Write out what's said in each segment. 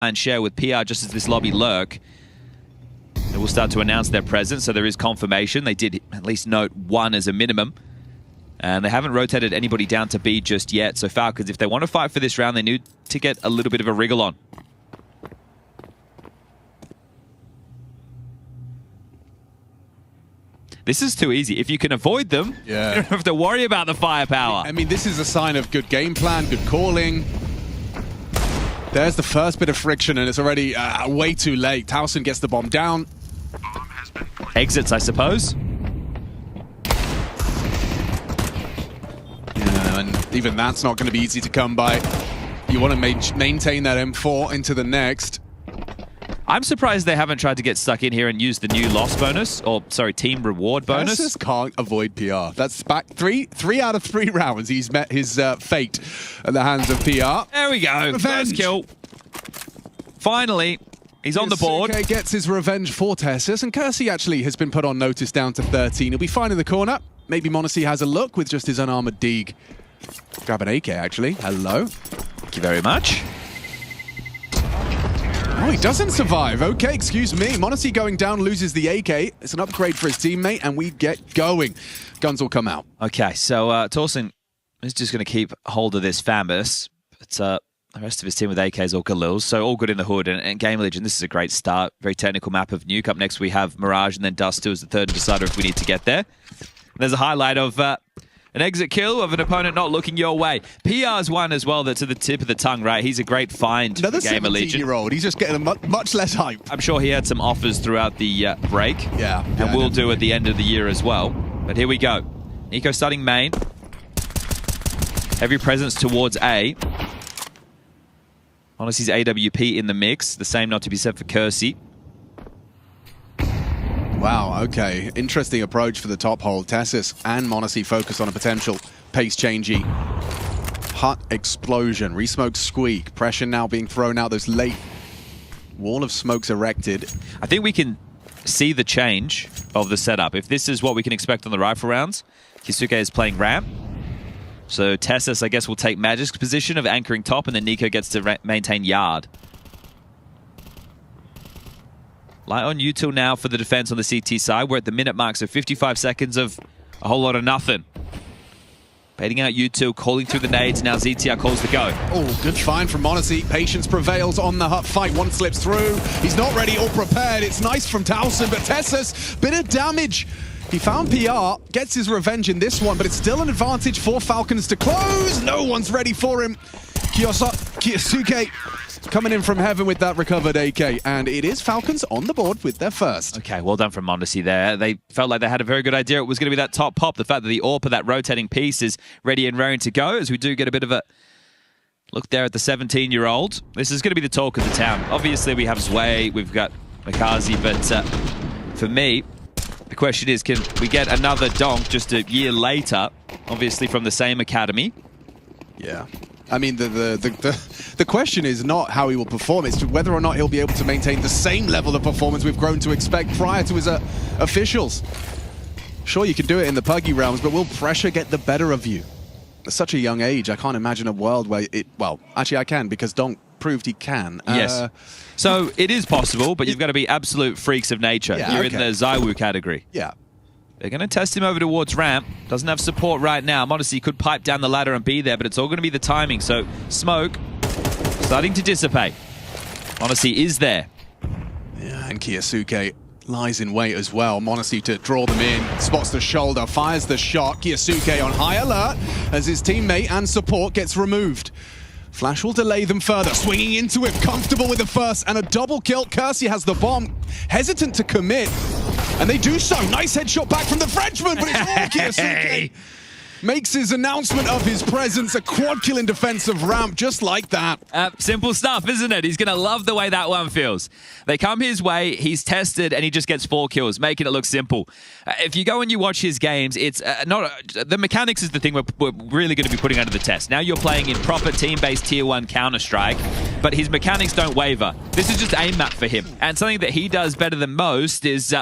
and share with PR just as this lobby lurk. They will start to announce their presence, so there is confirmation. They did at least note one as a minimum. And they haven't rotated anybody down to B just yet. So Falcons, if they want to fight for this round, they need to get a little bit of a wriggle on. This is too easy. If you can avoid them, you don't have to worry about the firepower. I mean, this is a sign of good game plan, good calling. There's the first bit of friction, and it's already way too late. Towson gets the bomb down. Exits, I suppose. Yeah, and even that's not going to be easy to come by. You want to maintain that M4 into the next. I'm surprised they haven't tried to get stuck in here and use the new loss bonus, or sorry, team reward bonus. Just can't avoid PR. That's back three out of 3 rounds. He's met his fate at the hands of PR. There we go. Revenge. First kill. Finally, he's on the board. Keisuke gets his revenge for Tessus, and Kersey actually has been put on notice down to 13. He'll be fine in the corner. Maybe Monacy has a look with just his unarmored Deeg. Grab an AK, actually. Hello. Thank you very much. Oh, he doesn't survive. Okay, excuse me. Monacy going down, loses the AK. It's an upgrade for his teammate, and we get going. Guns will come out. Okay, so Towson is just going to keep hold of this Famous. But the rest of his team with AKs or Galils, so all good in the hood. And Game Legion, this is a great start. Very technical map of Nuke. Up next, we have Mirage, and then Dust 2 as the third decider if we need to get there. And there's a highlight of an exit kill of an opponent not looking your way. PR's one as well, that's to the tip of the tongue, right? He's a great find for Gamer Legion. 17-year-old. He's just getting much less hype. I'm sure he had some offers throughout the break. Yeah. And will do at the end of the year as well. But here we go. Nico starting main. Heavy presence towards A. Monacy's AWP in the mix. The same not to be said for Kersey. Wow, okay. Interesting approach for the top hole. Tessus and Monacy focus on a potential pace changey. Hut explosion, resmoke squeak. Pressure now being thrown out. Those late wall of smokes erected. I think we can see the change of the setup. If this is what we can expect on the rifle rounds, Keisuke is playing ramp. So Tessus, I guess, will take Magic's position of anchoring top, and then Nico gets to maintain yard. Light on util now for the defense on the CT side. We're at the minute mark, so 55 seconds of a whole lot of nothing. Baiting out util, calling through the nades. Now ZTR calls the go. Oh, good find from Monacy. Patience prevails on the hut fight. One slips through. He's not ready or prepared. It's nice from Towson, but Tessus, bit of damage. He found PR, gets his revenge in this one, but it's still an advantage for Falcons to close. No one's ready for him. Keisuke coming in from heaven with that recovered AK, and it is Falcons on the board with their first. Okay, well done from Monacy there. They felt like they had a very good idea. It was going to be that top pop. The fact that the AWP, that rotating piece, is ready and raring to go, as we do get a bit of a look there at the 17-year-old. This is going to be the talk of the town. Obviously, we have Zway, we've got Makazi, but for me, the question is, can we get another donk just a year later, obviously from the same academy? Yeah. I mean, the question is not how he will perform, it's whether or not he'll be able to maintain the same level of performance we've grown to expect prior to his officials. Sure, you can do it in the puggy realms, but will pressure get the better of you? At such a young age, I can't imagine a world where it... Well, actually I can, because Donk proved he can. Yes. So it is possible, but you've got to be absolute freaks of nature. Yeah, You're in the Zywoo category. Yeah. They're going to test him over towards ramp. Doesn't have support right now. Monacy could pipe down the ladder and be there, but it's all going to be the timing. So smoke starting to dissipate. Monacy is there. Yeah, and Keisuke lies in wait as well. Monacy to draw them in, spots the shoulder, fires the shot. Keisuke on high alert as his teammate and support gets removed. Flash will delay them further, swinging into it, comfortable with the first, and a double kill. Kersey has the bomb, hesitant to commit, and they do so. Nice headshot back from the Frenchman, but it's all Keisuke. Makes his announcement of his presence, a quad kill in defensive ramp, just like that. Simple stuff, isn't it? He's going to love the way that one feels. They come his way, he's tested, and he just gets 4 kills, making it look simple. If you go and you watch his games, it's not... the mechanics is the thing we're really going to be putting under the test. Now you're playing in proper team-based Tier 1 Counterstrike, but his mechanics don't waver. This is just aim map for him. And something that he does better than most is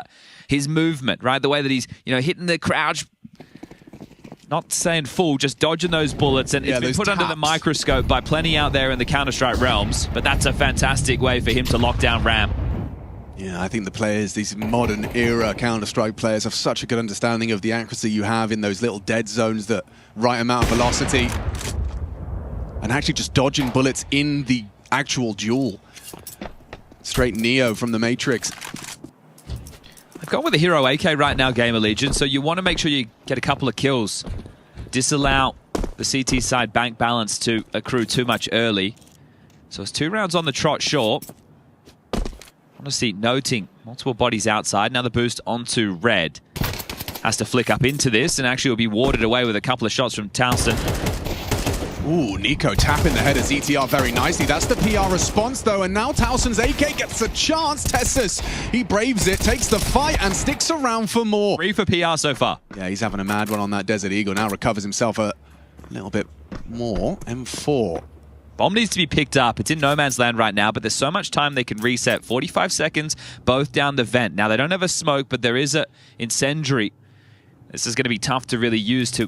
his movement, right? The way that he's, hitting the crouch, not saying full, just dodging those bullets, and it's been put under the microscope by plenty out there in the Counterstrike realms, but that's a fantastic way for him to lock down ramp. Yeah, I think the players, these modern era Counter-Strike players, have such a good understanding of the accuracy you have in those little dead zones, the right amount of velocity, and actually just dodging bullets in the actual duel. Straight Neo from the Matrix. I've gone with a hero AK right now, Gamer Legion, so you want to make sure you get a couple of kills. Disallow the CT side bank balance to accrue too much early. So it's 2 rounds on the trot short. Honestly, noting multiple bodies outside. Now the boost onto Red. Has to flick up into this and actually will be warded away with a couple of shots from Towson. Ooh, Nico tapping the head of ZTR very nicely. That's the PR response, though, and now Towson's AK gets a chance. Tessus, he braves it, takes the fight, and sticks around for more. 3 for PR so far. Yeah, he's having a mad one on that Desert Eagle. Now recovers himself a little bit more. M4. Bomb needs to be picked up. It's in no man's land right now, but there's so much time they can reset. 45 seconds, both down the vent. Now, they don't have a smoke, but there is a incendiary. This is going to be tough to really use to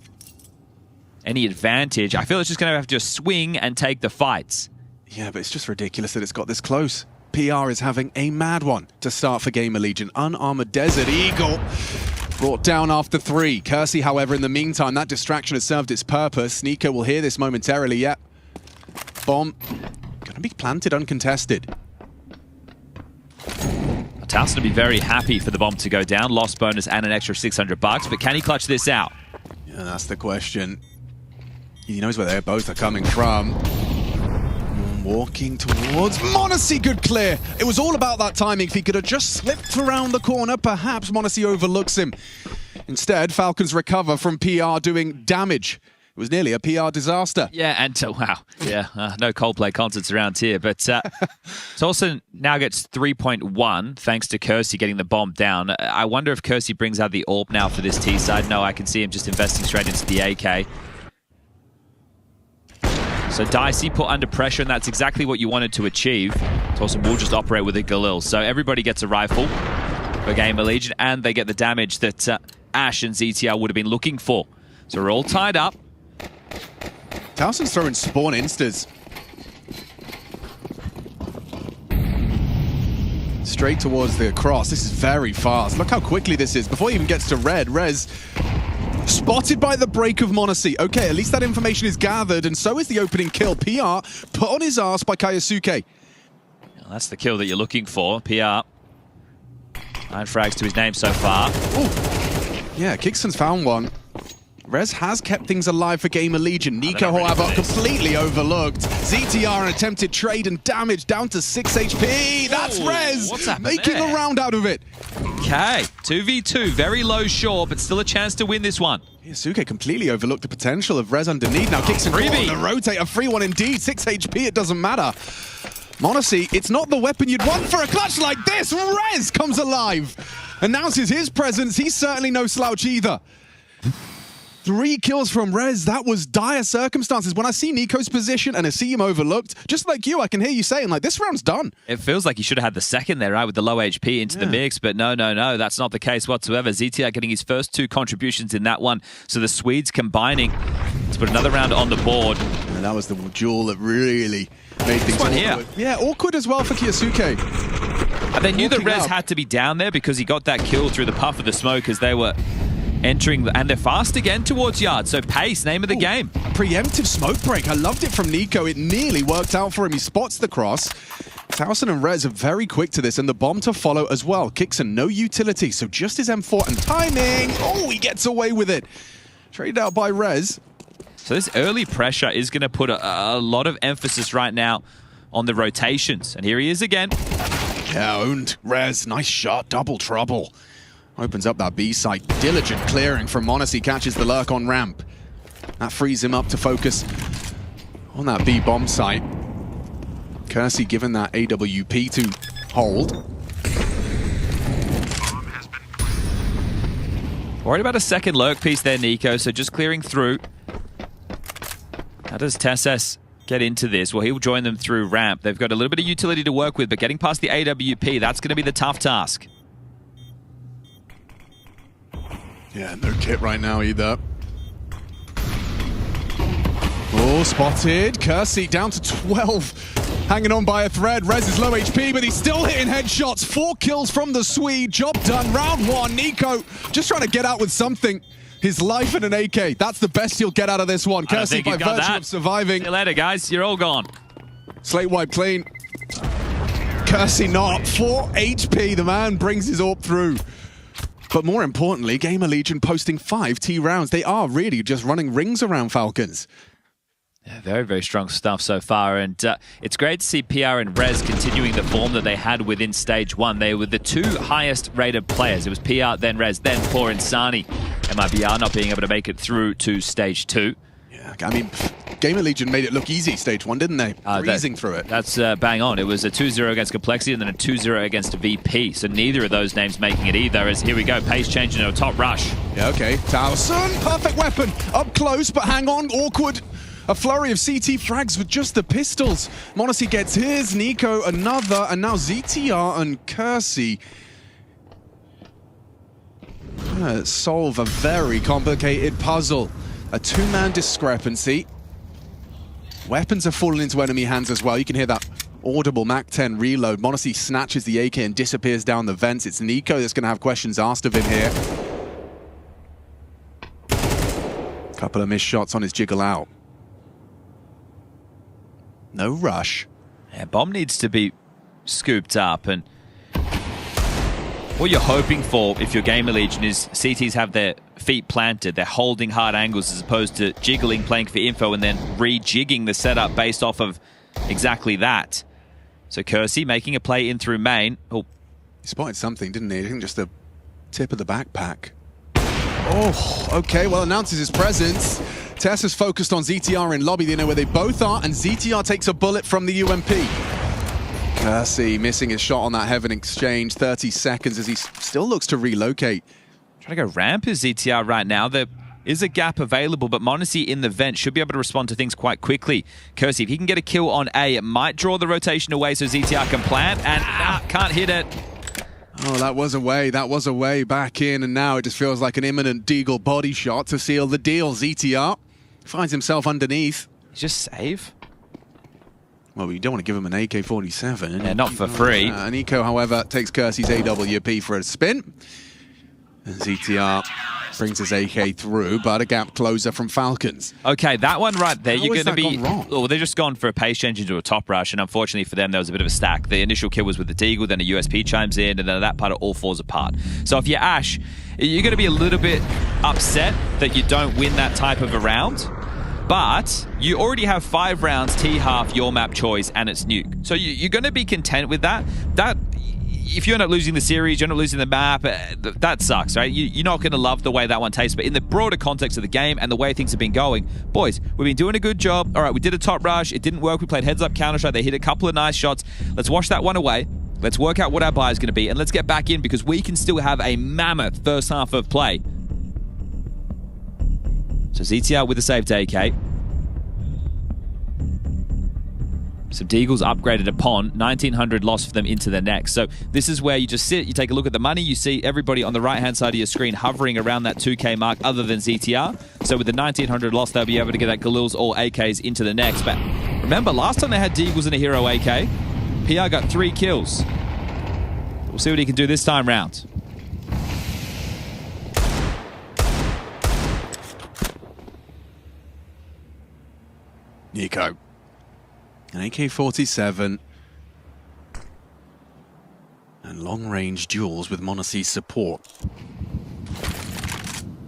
any advantage. I feel it's just going to have to just swing and take the fights. Yeah, but it's just ridiculous that it's got this close. PR is having a mad one to start for Gamer Legion. Unarmored Desert Eagle brought down after 3. Kersey, however, in the meantime, that distraction has served its purpose. Nico will hear this momentarily. Yep. Bomb going to be planted uncontested. Towson will be very happy for the bomb to go down. Lost bonus and an extra $600, but can he clutch this out? Yeah, that's the question. He knows where they both are coming from. Walking towards m0NESY, good clear. It was all about that timing. If he could have just slipped around the corner, perhaps m0NESY overlooks him. Instead, Falcons recover from PR doing damage. It was nearly a PR disaster. Yeah, and wow. Yeah, no Coldplay concerts around here. But Towson now gets 3.1 thanks to Kersey getting the bomb down. I wonder if Kersey brings out the AWP now for this T side. No, I can see him just investing straight into the AK. So Dicey put under pressure, and that's exactly what you wanted to achieve. Towson will just operate with a Galil. So everybody gets a rifle for Gamer Legion, and they get the damage that Ash and ZTR would have been looking for. So we're all tied up. Towson's throwing spawn instas. Straight towards the cross. This is very fast. Look how quickly this is. Before he even gets to Red, Rez spotted by the break of m0NESY. Okay, at least that information is gathered, and so is the opening kill. PR put on his ass by Kaisuke. Well, that's the kill that you're looking for. PR. 9 frags to his name so far. Ooh. Yeah, Kickston's found one. Rez has kept things alive for Gamer Legion. Nico, however, completely overlooked. ZTR, an attempted trade and damage down to 6 HP. That's Rez making a round out of it. Okay, 2v2, very low short, but still a chance to win this one. Yasuke completely overlooked the potential of Rez underneath. Now kicks and on the rotate, a free one indeed. 6 HP, it doesn't matter. m0NESY, it's not the weapon you'd want for a clutch like this. Rez comes alive, announces his presence. He's certainly no slouch either. 3 kills from Rez. That was dire circumstances. When I see Nico's position and I see him overlooked, just like you, I can hear you saying, like, this round's done. It feels like he should have had the second there, right, with the low HP into the mix, but no, that's not the case whatsoever. ZTR getting his first 2 contributions in that one, so the Swedes combining to put another round on the board. And that was the duel that really made things awkward. Here. Yeah, awkward as well for Kiyosuke. And they knew that Rez had to be down there because he got that kill through the puff of the smoke as they were entering, and they're fast again towards Yard, so pace, name of the game. Preemptive smoke break. I loved it from Nico. It nearly worked out for him. He spots the cross. Towson and Rez are very quick to this, and the bomb to follow as well. Kickson, no utility, so just his M4 and timing. Oh, he gets away with it. Traded out by Rez. So this early pressure is going to put a lot of emphasis right now on the rotations, and here he is again. Yeah, owned Rez. Nice shot, double trouble. Opens up that B site. Diligent clearing from m0NESY. Catches the lurk on ramp. That frees him up to focus on that B bomb site. Kersey given that AWP to hold. Worried about a second lurk piece there, Nico, so just clearing through. How does Tessus get into this? Well, he'll join them through ramp. They've got a little bit of utility to work with, but getting past the AWP, that's going to be the tough task. Yeah, no kit right now either. Oh, spotted. Kersey down to 12. Hanging on by a thread. Rez is low HP, but he's still hitting headshots. 4 kills from the Swede. Job done. Round 1. Nico just trying to get out with something. His life and an AK. That's the best he'll get out of this one. Kersey by virtue of surviving. See you later, guys. You're all gone. Slate wipe clean. Kersey not. 4 HP. The man brings his AWP through. But more importantly, Gamer Legion posting 5 T rounds. They are really just running rings around Falcons. Yeah, very, very strong stuff so far. And it's great to see PR and Rez continuing the form that they had within Stage 1. They were the 2 highest rated players. It was PR, then Rez, then Poor and Sani. MIBR not being able to make it through to Stage 2. Yeah, I mean, Gamer Legion made it look easy Stage 1, didn't they? Breezing through it. That's bang on. It was a 2-0 against Complexity and then a 2-0 against VP. So neither of those names making it either. As here we go, pace changing to a top rush. Yeah, okay. Towson, perfect weapon. Up close, but hang on, awkward. A flurry of CT frags with just the pistols. m0NESY gets his, Nico another, and now ZTR and Kersey solve a very complicated puzzle. A 2-man discrepancy. Weapons are falling into enemy hands as well. You can hear that audible MAC-10 reload. m0NESY snatches the AK and disappears down the vents. It's Nico that's going to have questions asked of him here. Couple of missed shots on his jiggle out. No rush. Yeah, bomb needs to be scooped up, and what you're hoping for if you're Gamer Legion is CTs have their feet planted, they're holding hard angles as opposed to jiggling, playing for info, and then rejigging the setup based off of exactly that. So Kersey making a play in through main. Oh, he spotted something, didn't he? I think just the tip of the backpack. Oh, okay, well, announces his presence. Tess is focused on ZTR in lobby. They know where they both are, and ZTR takes a bullet from the UMP. Kersey missing his shot on that Heaven exchange. 30 seconds as he still looks to relocate. Trying to go ramp is ZTR right now. There is a gap available, but m0NESY in the vent should be able to respond to things quite quickly. Kersey, if he can get a kill on A, it might draw the rotation away so ZTR can plant, and can't hit it. Oh, that was away. That was away. Back in, and now it just feels like an imminent Deagle body shot to seal the deal. ZTR finds himself underneath. Just save. Well, you don't want to give him an AK-47. Yeah, not for free. Nico, however, takes Kersey's AWP for a spin. And ZTR brings his AK through, but a gap closer from Falcons. Okay, that one right there, you're going to be... wrong? Oh, they've just gone for a pace change into a top rush, and unfortunately for them, there was a bit of a stack. The initial kill was with the Deagle, then a USP chimes in, and then that part all falls apart. So if you're Ash, you're going to be a little bit upset that you don't win that type of a round. But you already have 5 rounds, T-half, your map choice, and it's nuke. So you're going to be content with that. If you end up losing the series, you end up losing the map, that sucks, right? You're not going to love the way that one tastes. But in the broader context of the game and the way things have been going, boys, we've been doing a good job. All right, we did a top rush. It didn't work. We played heads-up Counterstrike. They hit a couple of nice shots. Let's wash that one away. Let's work out what our buy is going to be, and let's get back in because we can still have a mammoth first half of play. So ZTR with a saved AK. Some Deagles upgraded upon. 1900 lost for them into the next. So this is where you just sit, you take a look at the money, you see everybody on the right-hand side of your screen hovering around that 2K mark other than ZTR. So with the 1900 loss, they'll be able to get that Galil's or AKs into the next. But remember, last time they had Deagles and a hero AK, PR got 3 kills. We'll see what he can do this time round. Nico. An AK-47 and long-range duels with m0NESY's support.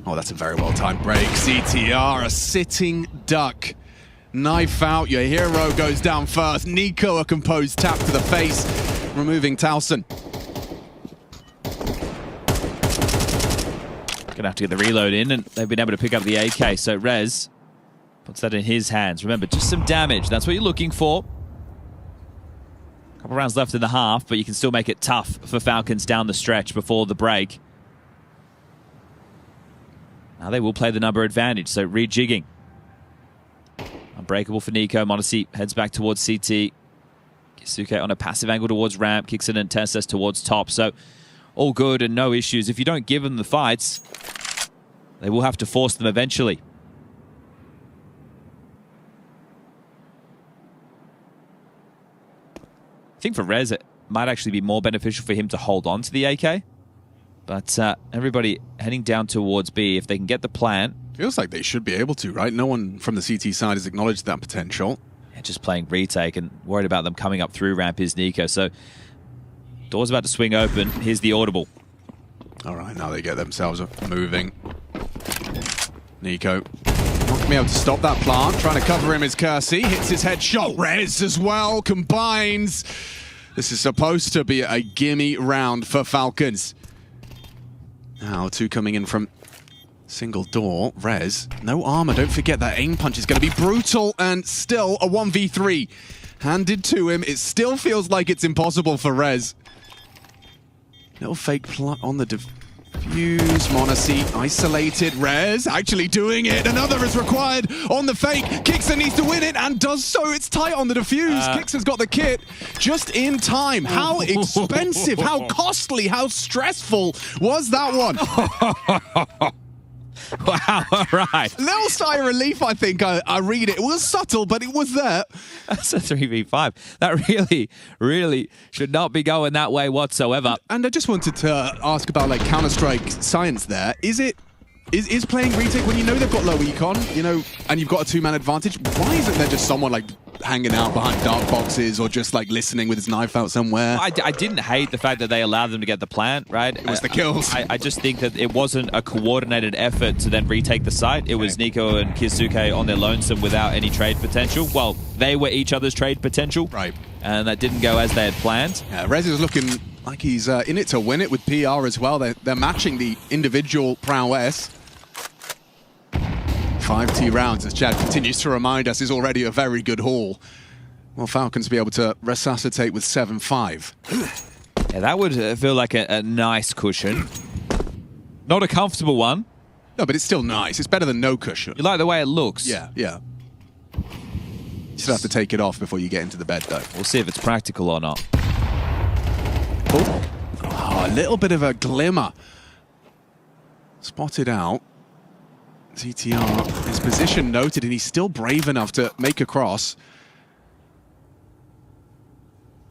Oh, that's a very well-timed break. ZTR, a sitting duck. Knife out, your hero goes down first. Nico, a composed tap to the face, removing Towson. Gonna have to get the reload in, and they've been able to pick up the AK, so Rez puts that in his hands. Remember, just some damage. That's what you're looking for. Couple rounds left in the half, but you can still make it tough for Falcons down the stretch before the break. Now they will play the number advantage, so rejigging. Unbreakable for Nico. m0NESY heads back towards CT. Kisuke on a passive angle towards ramp. Kicks in and Tessus towards top. So all good and no issues. If you don't give them the fights, they will have to force them eventually. I think for Rez, it might actually be more beneficial for him to hold on to the AK. But everybody heading down towards B, if they can get the plant. Feels like they should be able to, right? No one from the CT side has acknowledged that potential. Yeah, just playing retake and worried about them coming up through ramp is Nico. So door's about to swing open. Here's the audible. All right, now they get themselves moving. Nico not going to be able to stop that plant. Trying to cover him is Kersey. Hits his headshot. Rez as well. Combines. This is supposed to be a gimme round for Falcons. Now, two coming in from single door. Rez, no armor. Don't forget that aim punch is going to be brutal, and still a 1v3 handed to him. It still feels like it's impossible for Rez. Little fake plant on the defuse. Monacy isolated. Rez actually doing it. Another is required on the fake. Kixer needs to win it and does so. It's tight on the defuse. Kixer's got the kit just in time. How expensive, how costly, how stressful was that one? Wow, all right. Little sigh of relief, I think. I read it. It was subtle, but it was there. That's a 3v5. That really should not be going that way whatsoever. And I just wanted to ask about like Counterstrike science there. Is playing retake when you know they've got low econ, you know, and you've got a two-man advantage? Why isn't there just someone like hanging out behind dark boxes or just like listening with his knife out somewhere? I didn't hate the fact that they allowed them to get the plant, right? It was the kills. I just think that it wasn't a coordinated effort to then retake the site. It was Nico and Kiyasuke on their lonesome without any trade potential. Well, they were each other's trade potential. Right. And that didn't go as they had planned. Yeah, Rez is looking like he's in it to win it with PR as well. They're matching the individual prowess. 5T rounds, as Chad continues to remind us, is already a very good haul. Well, Falcons be able to resuscitate with 7-5. Yeah, that would feel like a nice cushion. Not a comfortable one. No, but it's still nice. It's better than no cushion. You like the way it looks? Yeah. You still have to take it off before you get into the bed, though. We'll see if it's practical or not. Oh, a little bit of a glimmer. Spotted out. ZTR, his position noted, and he's still brave enough to make a cross.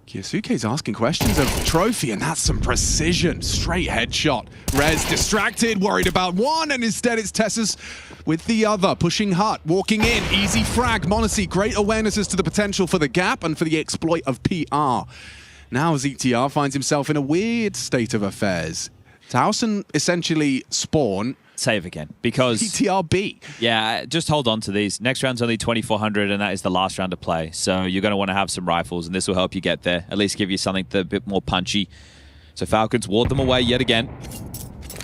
Kiyasuke's asking questions of Trophy, and that's some precision. Straight headshot. Rez distracted, worried about one, and instead it's Tessus with the other. Pushing Hut, walking in, easy frag. Monacy, great awareness as to the potential for the gap and for the exploit of PR. Now ZTR finds himself in a weird state of affairs. Towson essentially spawn. Save again, because TRB. Yeah, just hold on to these. Next round's only 2,400, and that is the last round to play. So you're going to want to have some rifles, and this will help you get there. At least give you something that's a bit more punchy. So Falcons ward them away yet again.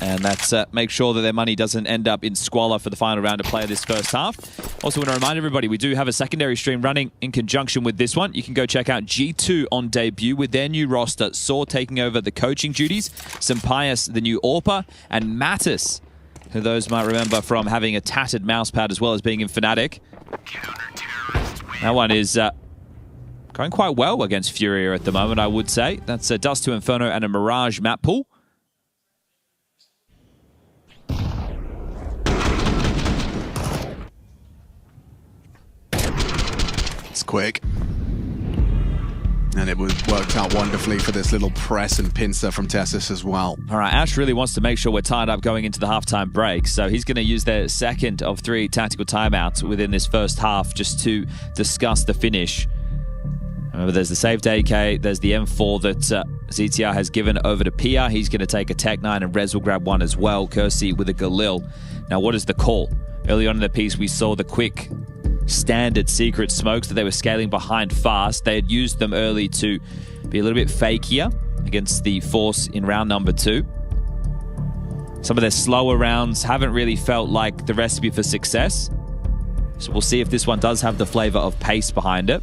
And that's make sure that their money doesn't end up in squalor for the final round of play this first half. Also want to remind everybody, we do have a secondary stream running in conjunction with this one. You can go check out G2 on debut with their new roster. Saw taking over the coaching duties, Sampaius the new AWPer, and Mattis, who those might remember from having a tattered mousepad as well as being in Fnatic. That one is going quite well against Furia at the moment, I would say. That's a Dust to Inferno and a Mirage map pool. It's quick. And it worked out wonderfully for this little press and pincer from Tessus as well. All right, Ash really wants to make sure we're tied up going into the halftime break. So he's going to use their second of 3 tactical timeouts within this first half just to discuss the finish. Remember, there's the saved AK, there's the M4 that ZTR has given over to PR. He's going to take a Tech-9, and Rez will grab one as well. Kersey with a Galil. Now, what is the call? Early on in the piece, we saw the quick standard secret smokes that they were scaling behind fast. They had used them early to be a little bit fakier against the Force in round number 2. Some of their slower rounds haven't really felt like the recipe for success. So we'll see if this one does have the flavor of pace behind it.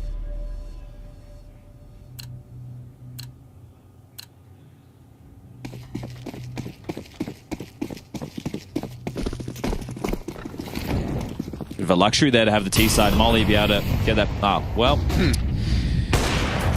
Bit of a luxury there to have the T-side molly be able to get that. Oh, well.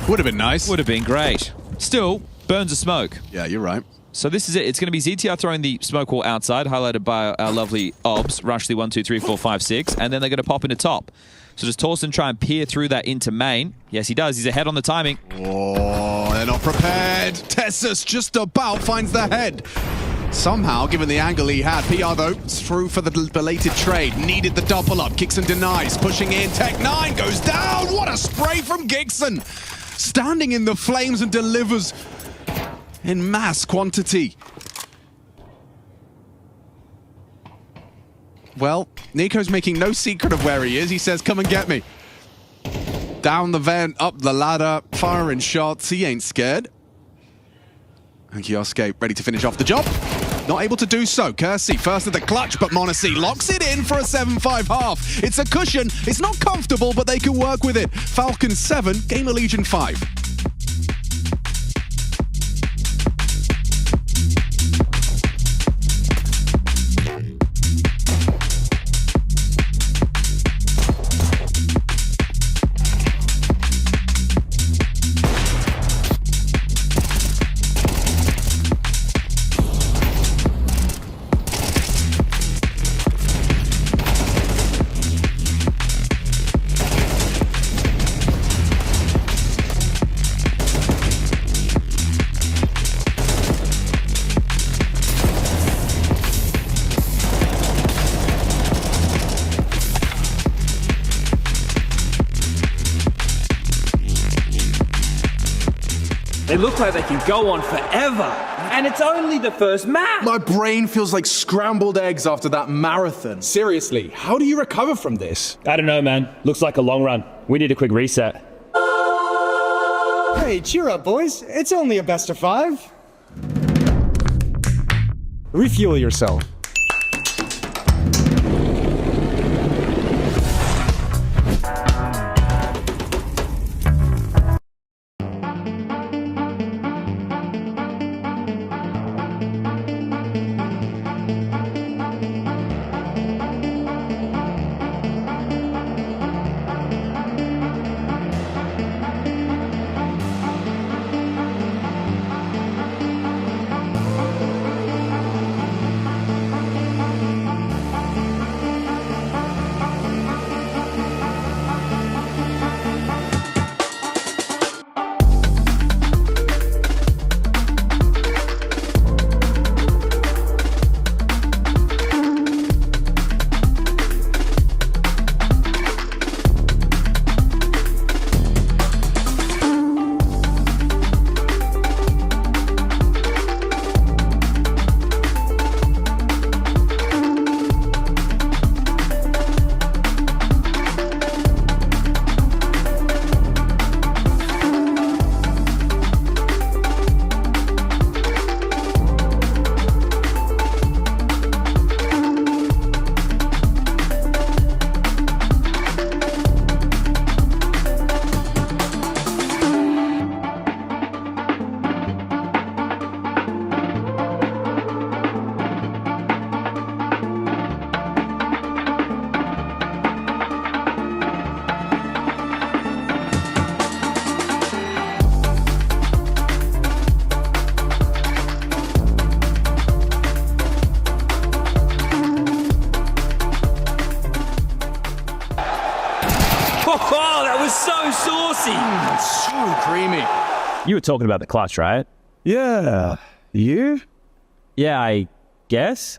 Would have been nice. Would have been great. Still, burns a smoke. Yeah, you're right. So this is it. It's going to be ZTR throwing the smoke wall outside, highlighted by our lovely OBS, Rushley 1, 2, 3, 4, 5, 6, and then they're going to pop into top. So does Torsten try and peer through that into main? Yes, he does. He's ahead on the timing. Oh, they're not prepared. Tessus just about finds the head. Somehow, given the angle he had, PR though, through for the belated trade. Needed the double up. Gixon denies. Pushing in. Tech9 goes down. What a spray from Gixon. Standing in the flames and delivers in mass quantity. Well, Nico's making no secret of where he is. He says, come and get me. Down the vent, up the ladder, firing shots. He ain't scared. And Kioske ready to finish off the job. Not able to do so. Kersey first at the clutch, but m0NESY locks it in for a 7-5 half. It's a cushion. It's not comfortable, but they can work with it. Falcons 7, Gamer Legion 5. They look like they can go on forever. And it's only the first map. My brain feels like scrambled eggs after that marathon. Seriously, how do you recover from this? I don't know, man. Looks like a long run. We need a quick reset. Hey, cheer up, boys. It's only a best of 5. Refuel yourself. Oh, that was so saucy. So creamy. You were talking about the clutch, right? Yeah. You? Yeah, I guess.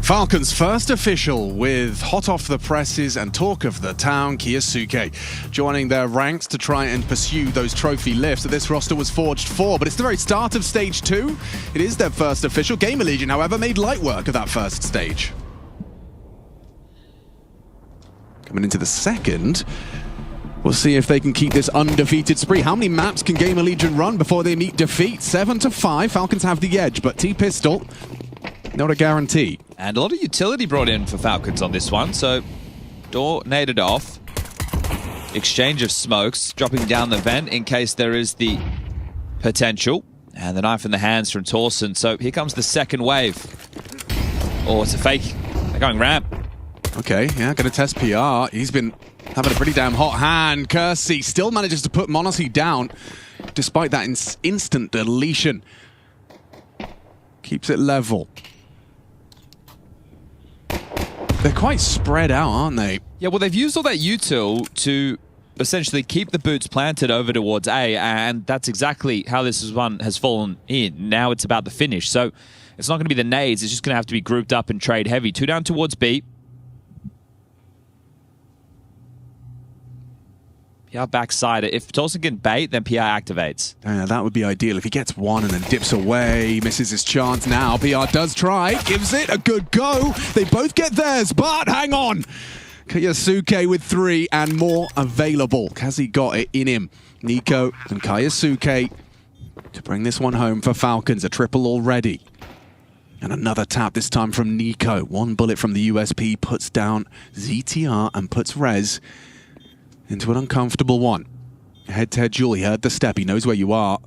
Falcons' first official with hot off the presses and talk of the town, Kiosuke, joining their ranks to try and pursue those trophy lifts that this roster was forged for. But it's the very start of Stage 2. It is their first official. Gamer Legion, however, made light work of that first stage. Coming into the second, we'll see if they can keep this undefeated spree. How many maps can Gamer Legion run before they meet defeat? 7-5. Falcons have the edge, but T-Pistol, not a guarantee. And a lot of utility brought in for Falcons on this one. So door naded off. Exchange of smokes, dropping down the vent in case there is the potential. And the knife in the hands from Torsten. So here comes the second wave. Oh, it's a fake. They're going ramp. Okay, yeah, gonna test PR. He's been having a pretty damn hot hand. Kersey still manages to put Monacy down, despite that instant deletion. Keeps it level. They're quite spread out, aren't they? Yeah, well, they've used all that util to essentially keep the boots planted over towards A, and that's exactly how this one has fallen in. Now it's about the finish. So it's not going to be the nades. It's just going to have to be grouped up and trade heavy. 2 down towards B. PR backside. If Tolson can bait, then PR activates. That would be ideal. If he gets one and then dips away, misses his chance now. PR does try, gives it a good go. They both get theirs, but hang on. Kayasuke with 3 and more available. Has he got it in him? Nico and Kayasuke to bring this one home for Falcons. A triple already. And another tap, this time from Nico. 1 bullet from the USP puts down ZTR and puts Rez into an uncomfortable one. Head-to-head duel. He heard the step. He knows where you are.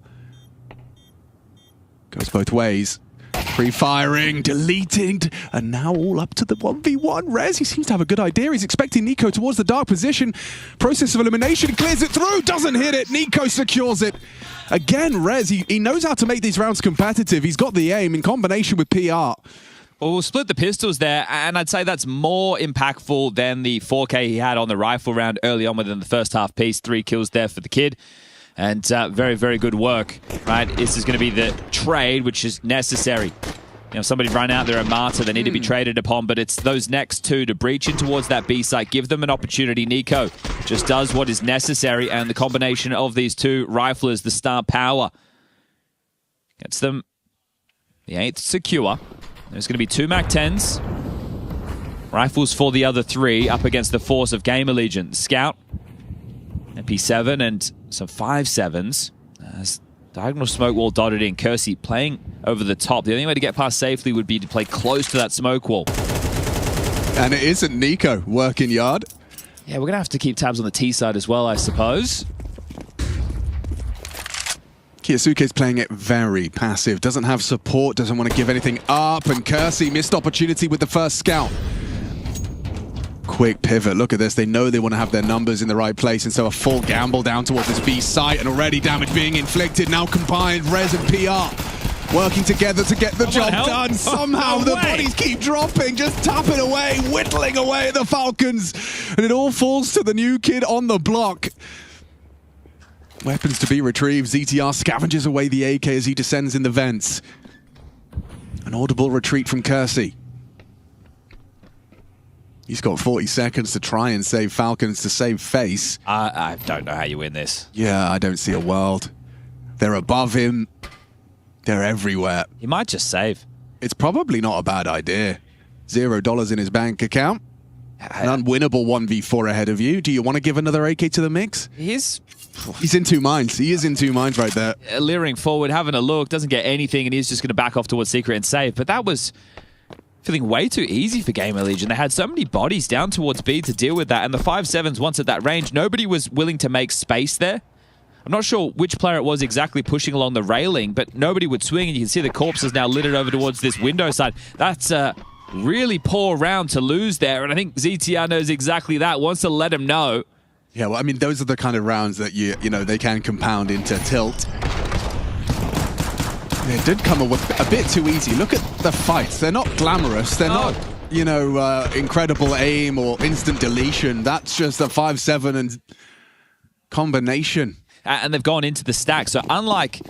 Goes both ways. Pre-firing, deleting, and now all up to the 1v1. Rez, he seems to have a good idea. He's expecting Nico towards the dark position. Process of elimination, clears it through, doesn't hit it. Nico secures it. Again, Rez, he knows how to make these rounds competitive. He's got the aim in combination with PR. Well, we'll split the pistols there, and I'd say that's more impactful than the 4K he had on the rifle round early on within the first half piece. 3 kills there for the kid. And very, very good work, right? This is going to be the trade, which is necessary. You know, somebody run out there, a martyr, they need to be traded upon, but it's those next 2 to breach in towards that B site, give them an opportunity. Nico just does what is necessary, and the combination of these 2 riflers, the star power, gets them the 8th secure. There's going to be 2 MAC-10s. Rifles for the other 3 up against the force of Gamer Legion. Scout, MP7, and some 5.7s. As diagonal smoke wall dotted in. Kersey playing over the top. The only way to get past safely would be to play close to that smoke wall. And it isn't Nico working yard. Yeah, we're going to have to keep tabs on the T side as well, I suppose. Kiyasuke's playing it very passive, doesn't have support, doesn't want to give anything up, and Kersey missed opportunity with the first scout. Quick pivot, look at this, they know they want to have their numbers in the right place, and so a full gamble down towards this B site, and already damage being inflicted, now combined, Rez and PR working together to get the job done. Somehow the bodies keep dropping, just tapping away, whittling away at the Falcons, and it all falls to the new kid on the block. Weapons to be retrieved. ZTR scavenges away the AK as he descends in the vents. An audible retreat from Kersey. He's got 40 seconds to try and save Falcons, to save face. I don't know how you win this. Yeah, I don't see a world. They're above him. They're everywhere. He might just save. It's probably not a bad idea. $0 in his bank account. An unwinnable 1v4 ahead of you. Do you want to give another AK to the mix? He's in 2 minds. He is in 2 minds right there. Leering forward, having a look, doesn't get anything, and he's just going to back off towards Secret and save. But that was feeling way too easy for Gamer Legion. They had so many bodies down towards B to deal with that, and the 5.7s once at that range, nobody was willing to make space there. I'm not sure which player it was exactly pushing along the railing, but nobody would swing, and you can see the corpses now littered over towards this window side. That's a really poor round to lose there, and I think ZTR knows exactly that, wants to let him know. Yeah, well, I mean, those are the kind of rounds that you know, they can compound into tilt. It did come a bit too easy. Look at the fights. They're not glamorous. They're not, you know, incredible aim or instant deletion. That's just a 5.7 and combination. And they've gone into the stack. So unlike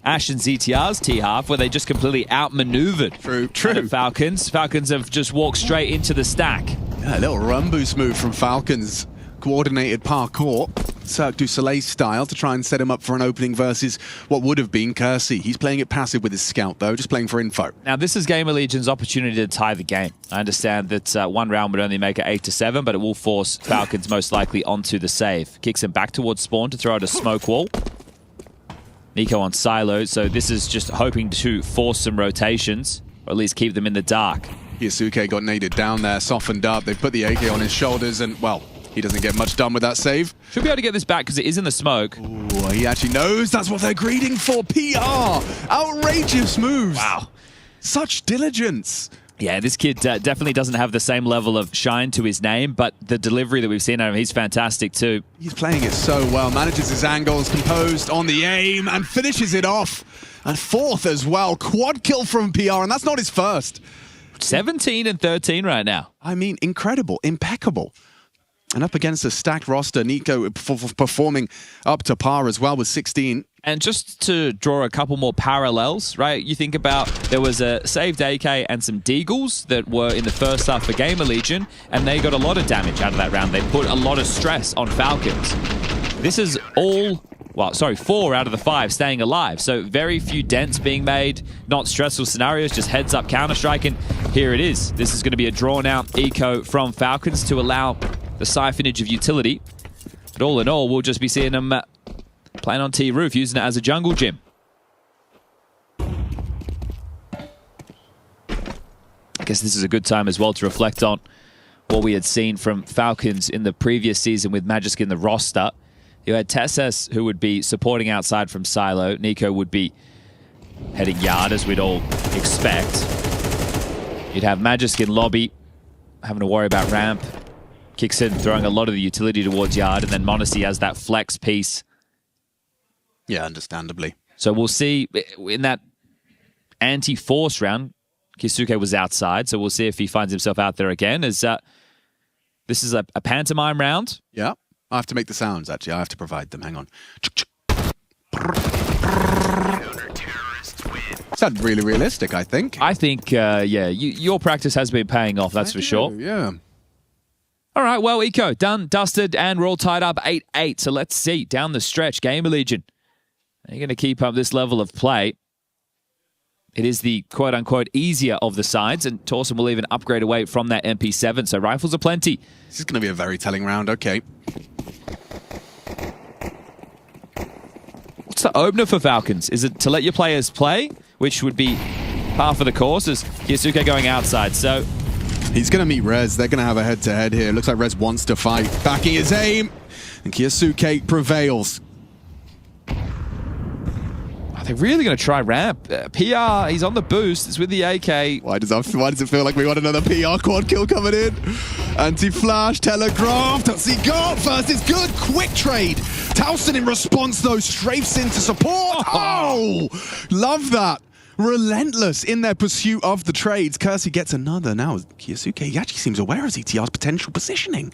Ash and ZTR's T-half, where they just completely outmaneuvered Falcons have just walked straight into the stack. Yeah, a little run boost move from Falcons. Coordinated parkour, Cirque du Soleil style, to try and set him up for an opening versus what would have been Kersey. He's playing it passive with his scout, though, just playing for info. Now, this is Gamer Legion's opportunity to tie the game. I understand that one round would only make it 8-7, but it will force Falcons most likely onto the save. Kicks him back towards spawn to throw out a smoke wall. Nico on silo, so this is just hoping to force some rotations, or at least keep them in the dark. Yasuke got naded down there, softened up. They put the AK on his shoulders, and, well, he doesn't get much done with that save. Should be able to get this back because it is in the smoke. Ooh, he actually knows that's what they're greeting for. PR! Outrageous moves! Wow. Such diligence. Yeah, this kid definitely doesn't have the same level of shine to his name, but the delivery that we've seen out of him, he's fantastic too. He's playing it so well, manages his angles, composed on the aim, and finishes it off. And fourth as well, quad kill from PR, and that's not his first. 17 and 13 right now. I mean, incredible, impeccable. And up against a stacked roster, Nico performing up to par as well with 16. And just to draw a couple more parallels, right? You think about there was a saved AK and some Deagles that were in the first half for Gamer Legion, and they got a lot of damage out of that round. They put a lot of stress on Falcons. This is all, well, sorry, 4 out of the 5 staying alive. So very few dents being made, not stressful scenarios, just heads up Counterstrike, and here it is. This is going to be a drawn-out eco from Falcons to allow the siphonage of utility. But all in all, we'll just be seeing them playing on T-Roof, using it as a jungle gym. I guess this is a good time as well to reflect on what we had seen from Falcons in the previous season with Magisk in the roster. You had Tesses, who would be supporting outside from Silo. Nico would be heading yard, as we'd all expect. You'd have Magisk in lobby, having to worry about ramp. Kicks in, throwing a lot of the utility towards yard, and then m0NESY has that flex piece. Yeah, understandably. So we'll see in that anti-force round, Kisuke was outside, so we'll see if he finds himself out there again. As this is a pantomime round. Yeah, I have to make the sounds, actually. I have to provide them. Hang on. Is that really realistic, I think? I think, yeah, your practice has been paying off, that's for sure. Yeah. All right, well, Eco, done, dusted, and we're all tied up 8-8. So let's see, down the stretch, Gamer Legion. Are you going to keep up this level of play? It is the quote-unquote easier of the sides, and Torsen will even upgrade away from that MP7, so rifles are plenty. This is going to be a very telling round, okay. What's the opener for Falcons? Is it to let your players play, which would be par for the course, as Kisuke going outside, so... He's going to meet Rez. They're going to have a head-to-head here. Looks like Rez wants to fight. Backing his aim. And Kisuke prevails. Are they really going to try ramp? PR, he's on the boost. It's with the AK. Why does it feel like we want another PR quad kill coming in? Anti-flash, telegraph. Does he go? First is good. Quick trade. Towson in response, though, strafes in to support. Oh! Love that. Relentless in their pursuit of the trades. Kersey gets another. Now, Kisuke, he actually seems aware of ZTR's potential positioning.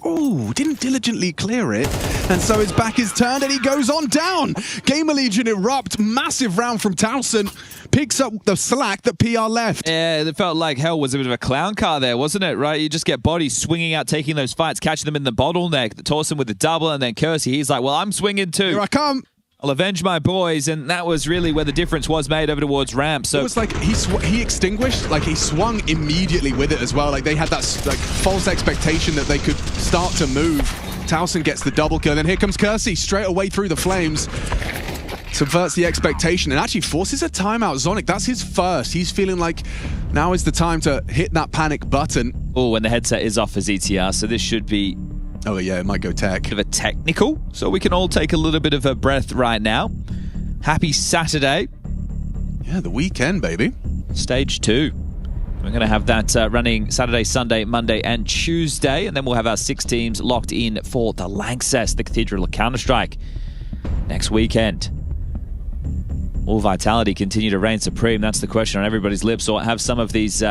Oh, didn't diligently clear it. And so his back is turned and he goes on down. Gamer Legion erupt. Massive round from Towson. Picks up the slack that PR left. Yeah, it felt like hell was a bit of a clown car there, wasn't it? Right? You just get bodies swinging out, taking those fights, catching them in the bottleneck. The Torsen with the double, and then Kersey, he's like, well, I'm swinging too. Here I come. I'll avenge my boys, and that was really where the difference was made over towards ramp. So it was like he extinguished, like he swung immediately with it as well. Like they had that like false expectation that they could start to move. Towson gets the double kill, and then here comes Kersey straight away through the flames. Subverts the expectation and actually forces a timeout. Zonic, that's his first. He's feeling like now is the time to hit that panic button. Oh, and the headset is off for ZTR, so this should be... Oh yeah, it might go tech. Bit of a technical, so we can all take a little bit of a breath right now. Happy Saturday. Yeah, the weekend, baby. Stage 2. We're going to have that running Saturday, Sunday, Monday, and Tuesday, and then we'll have our 6 teams locked in for the Lanxess, the Cathedral of Counterstrike, next weekend. Will Vitality continue to reign supreme? That's the question on everybody's lips, or have some of these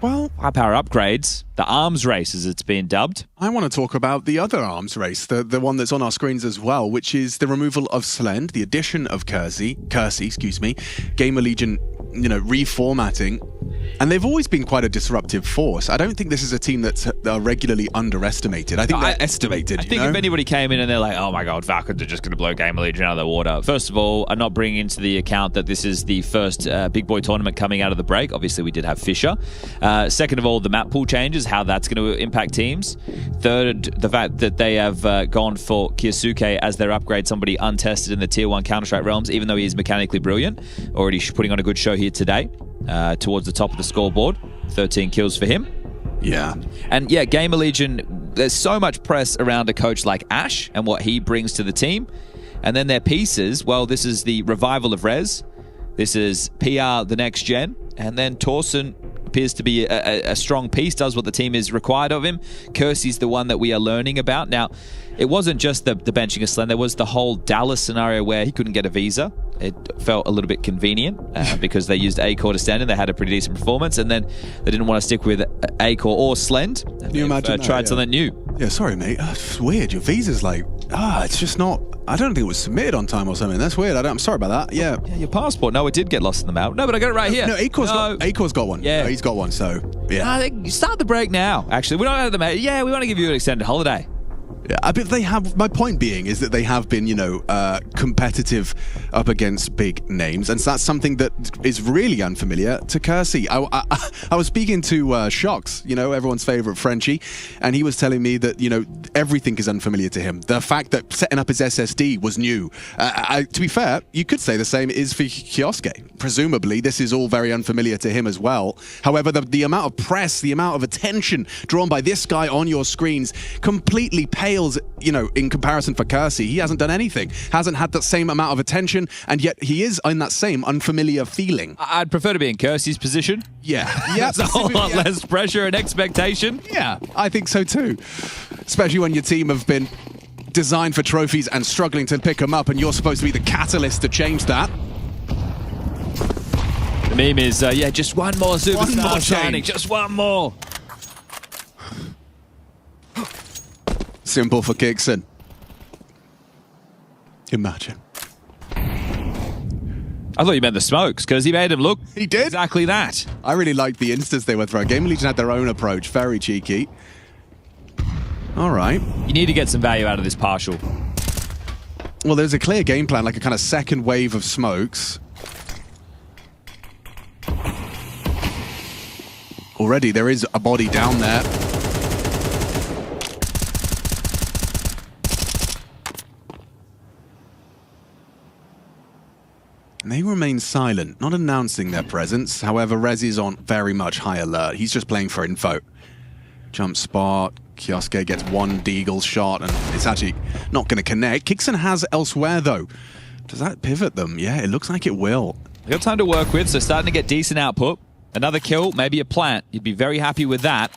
high-power upgrades, the arms race as it's been dubbed. I want to talk about the other arms race, the one that's on our screens as well, which is the removal of Slend, the addition of Kersey, Gamer Legion, reformatting. And they've always been quite a disruptive force. I don't think this is a team that's regularly underestimated. I think they're estimated. I think if anybody came in and they're like, oh my god, Falcons are just going to blow Gamer Legion out of the water. First of all, I'm not bringing into the account that this is the first big boy tournament coming out of the break. Obviously, we did have Fisher. Second of all, the map pool changes, how that's going to impact teams. Third, the fact that they have gone for Kisuke as their upgrade, somebody untested in the Tier 1 Counter-Strike realms, even though he is mechanically brilliant. Already putting on a good show here today. Towards the top of the scoreboard. 13 kills for him. Yeah. And yeah, Gamer Legion, there's so much press around a coach like Ash and what he brings to the team. And then their pieces, well, this is the revival of Rez. This is PR the next gen, and then Torsen appears to be a strong piece, does what the team is required of him. Kersey's the one that we are learning about. Now, it wasn't just the benching of Slen, there was the whole Dallas scenario where he couldn't get a visa. It felt a little bit convenient because they used A-Core to stand in. They had a pretty decent performance, and then they didn't want to stick with A-Core or Slend. Can you imagine tried something new. Yeah, sorry, mate. It's weird. Your visa's like, it's just not. I don't think it was submitted on time or something. That's weird. I'm sorry about that. Yeah. Yeah, your passport. No, it did get lost in the mail. No, but I got it right here. No, A-Core's got one. Yeah. No, he's got one, so, yeah. I think you start the break now. Actually, we don't have the mail. Yeah, we want to give you an extended holiday. Yeah, but they have. My point being is that they have been, competitive up against big names, and so that's something that is really unfamiliar to Kersey. I was speaking to Shocks, everyone's favorite Frenchie, and he was telling me that everything is unfamiliar to him. The fact that setting up his SSD was new. To be fair, you could say the same is for Kioske. Presumably, this is all very unfamiliar to him as well. However, the amount of press, the amount of attention drawn by this guy on your screens completely pales, in comparison for Kersey. He hasn't done anything, hasn't had that same amount of attention, and yet he is in that same unfamiliar feeling. I'd prefer to be in Kersey's position. Yeah. That's a whole lot less pressure and expectation. Yeah, I think so too. Especially when your team have been designed for trophies and struggling to pick them up, and you're supposed to be the catalyst to change that. The meme is, just one more superstar signing, just one more. Simple for Kixon. Imagine. I thought you meant the smokes, because he made him look He did? exactly that. I really liked the instas they were throwing. Game Legion had their own approach. Very cheeky. All right. You need to get some value out of this partial. Well, there's a clear game plan, like a kind of second wave of smokes. Already, there is a body down there. And they remain silent, not announcing their presence. However, Rez is on very much high alert. He's just playing for info. Jump spot. Kioske gets one Deagle shot, and it's actually not going to connect. Kixon has elsewhere, though. Does that pivot them? Yeah, it looks like it will. We've got time to work with, so starting to get decent output. Another kill, maybe a plant. You'd be very happy with that.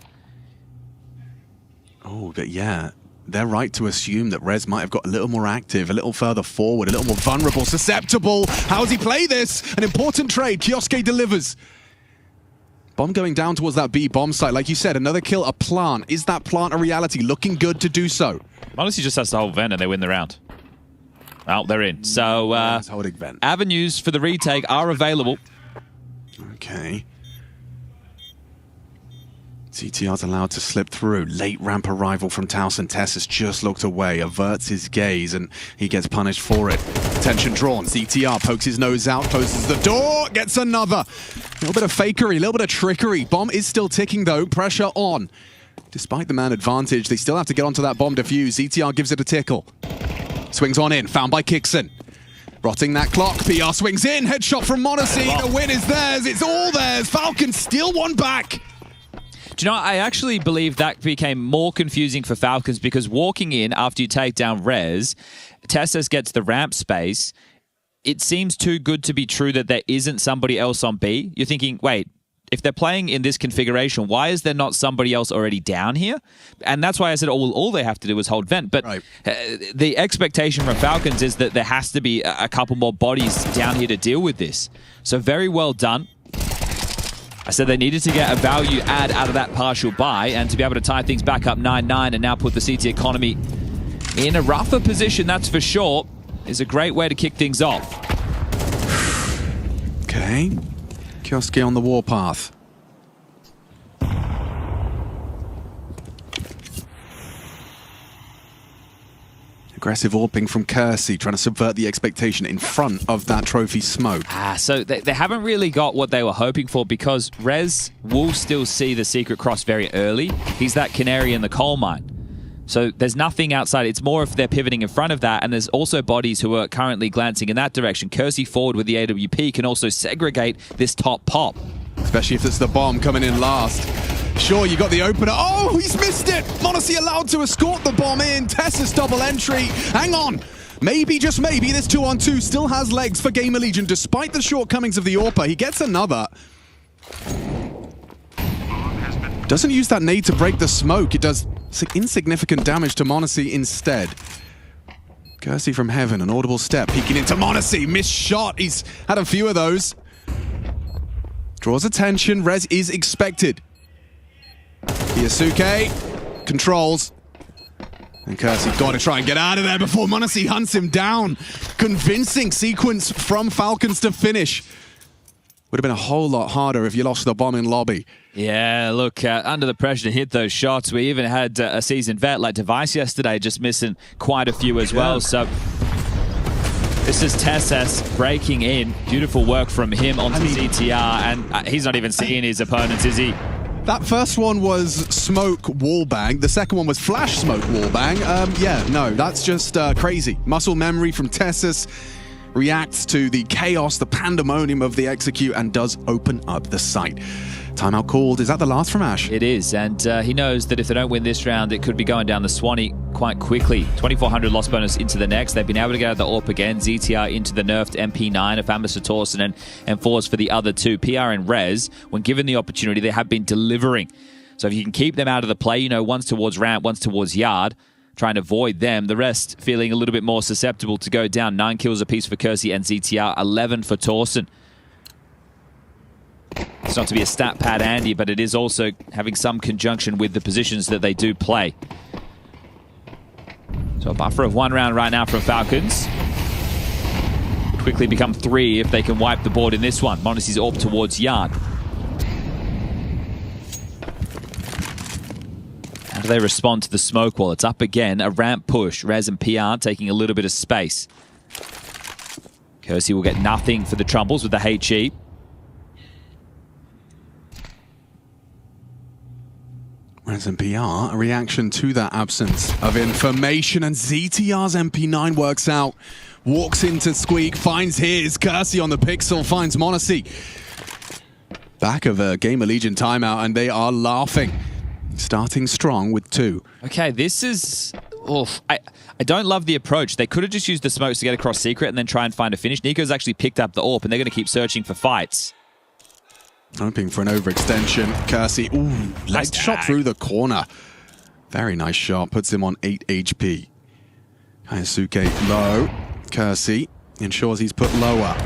Oh, but yeah, they're right to assume that Rez might have got a little more active, a little further forward, a little more vulnerable, susceptible. How does he play this? An important trade. Kioske delivers. Bomb going down towards that B bomb site. Like you said, another kill, a plant. Is that plant a reality? Looking good to do so. Honestly, just has to hold vent and they win the round. Well, they're in. So, holding vent. Avenues for the retake are available. Okay. CTR's allowed to slip through. Late ramp arrival from Towson. Tess has just looked away, averts his gaze, and he gets punished for it. Attention drawn. CTR pokes his nose out, closes the door, gets another. A little bit of fakery, a little bit of trickery. Bomb is still ticking, though. Pressure on. Despite the man advantage, they still have to get onto that bomb defuse. CTR gives it a tickle. Swings on in, found by Kixon. Rotting that clock. PR swings in. Headshot from Monacy. The win is theirs. It's all theirs. Falcons steal one back. Do you know, I actually believe that became more confusing for Falcons because walking in after you take down Rez, Tessus gets the ramp space. It seems too good to be true that there isn't somebody else on B. You're thinking, wait, if they're playing in this configuration, why is there not somebody else already down here? And that's why I said all they have to do is hold vent. But right. The expectation from Falcons is that there has to be a couple more bodies down here to deal with this. So very well done. I said they needed to get a value add out of that partial buy and to be able to tie things back up 9-9 and now put the CT economy in a rougher position, that's for sure, is a great way to kick things off. Okay. Kioske on the warpath. Aggressive AWPing from Kersey, trying to subvert the expectation in front of that trophy smoke. So they haven't really got what they were hoping for because Rez will still see the secret cross very early. He's that canary in the coal mine. So there's nothing outside. It's more if they're pivoting in front of that, and there's also bodies who are currently glancing in that direction. Kersey forward with the AWP can also segregate this top pop. Especially if it's the bomb coming in last. Sure, you got the opener. Oh, he's missed it! Monacy allowed to escort the bomb in. Tessa's double entry. Hang on. Maybe, just maybe, this 2-on-2 still has legs for Gamer Legion, despite the shortcomings of the AWPer. He gets another. Doesn't use that nade to break the smoke. It does insignificant damage to m0NESY instead. Kersey from heaven, an audible step, peeking into m0NESY. Missed shot. He's had a few of those. Draws attention. Res is expected. Kiyasuke controls. And Kersey got to try and get out of there before m0NESY hunts him down. Convincing sequence from Falcons to finish. Would have been a whole lot harder if you lost the bomb in lobby. Yeah, look, under the pressure to hit those shots. We even had a seasoned vet like Device yesterday just missing quite a few as well. So this is Tesses breaking in. Beautiful work from him onto ZTR, and he's not even seeing his opponents, is he? That first one was smoke wallbang. The second one was flash smoke wallbang. Yeah, no, that's just crazy. Muscle memory from Tessus reacts to the chaos, the pandemonium of the execute, and does open up the site. Timeout called. Is that the last from Ash? It is, and he knows that if they don't win this round, it could be going down the Swanee quite quickly. 2,400 loss bonus into the next. They've been able to get out the AWP again. ZTR into the nerfed MP9, a Famous for Torsen, and Force for the other two. PR and Rez, when given the opportunity, they have been delivering. So if you can keep them out of the play, you know, one's towards ramp, one's towards yard, trying to avoid them. The rest feeling a little bit more susceptible to go down. 9 kills apiece for Kersey and ZTR, 11 for Torsen. It's not to be a stat pad, Andy, but it is also having some conjunction with the positions that they do play. So a buffer of 1 round right now from Falcons. Quickly become 3 if they can wipe the board in this one. m0NESY's AWP towards yard. How do they respond to the smoke wall? It's up again, a ramp push. Rez and PR taking a little bit of space. Kersey will get nothing for the Trumbles with the HE. Rez and PR, a reaction to that absence of information, and ZTR's MP9 works out. Walks into Squeak, finds his. Kersey on the pixel, finds m0NESY. Back of a Gamer Legion timeout, and they are laughing. Starting strong with 2. Okay, this is... Oof. I don't love the approach. They could have just used the smokes to get across secret and then try and find a finish. Nico's actually picked up the AWP, and they're going to keep searching for fights. Hoping for an overextension. Kersey, ooh, nice shot through the corner. Very nice shot. Puts him on 8 HP. Kiyasuke low. Kersey ensures he's put lower.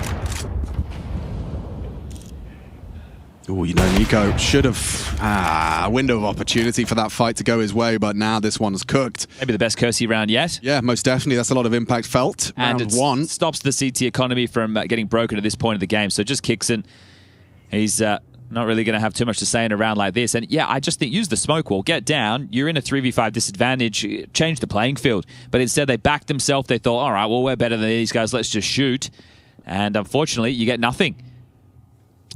Oh, you know, Nico should have a window of opportunity for that fight to go his way, but now this one's cooked. Maybe the best Kersey round yet. Yeah, most definitely. That's a lot of impact felt. And round 1 stops the CT economy from getting broken at this point of the game. So just kicks in. He's not really going to have too much to say in a round like this. And yeah, I just think use the smoke wall, get down. You're in a 3v5 disadvantage, change the playing field. But instead they backed themselves. They thought, all right, well, we're better than these guys. Let's just shoot. And unfortunately, you get nothing.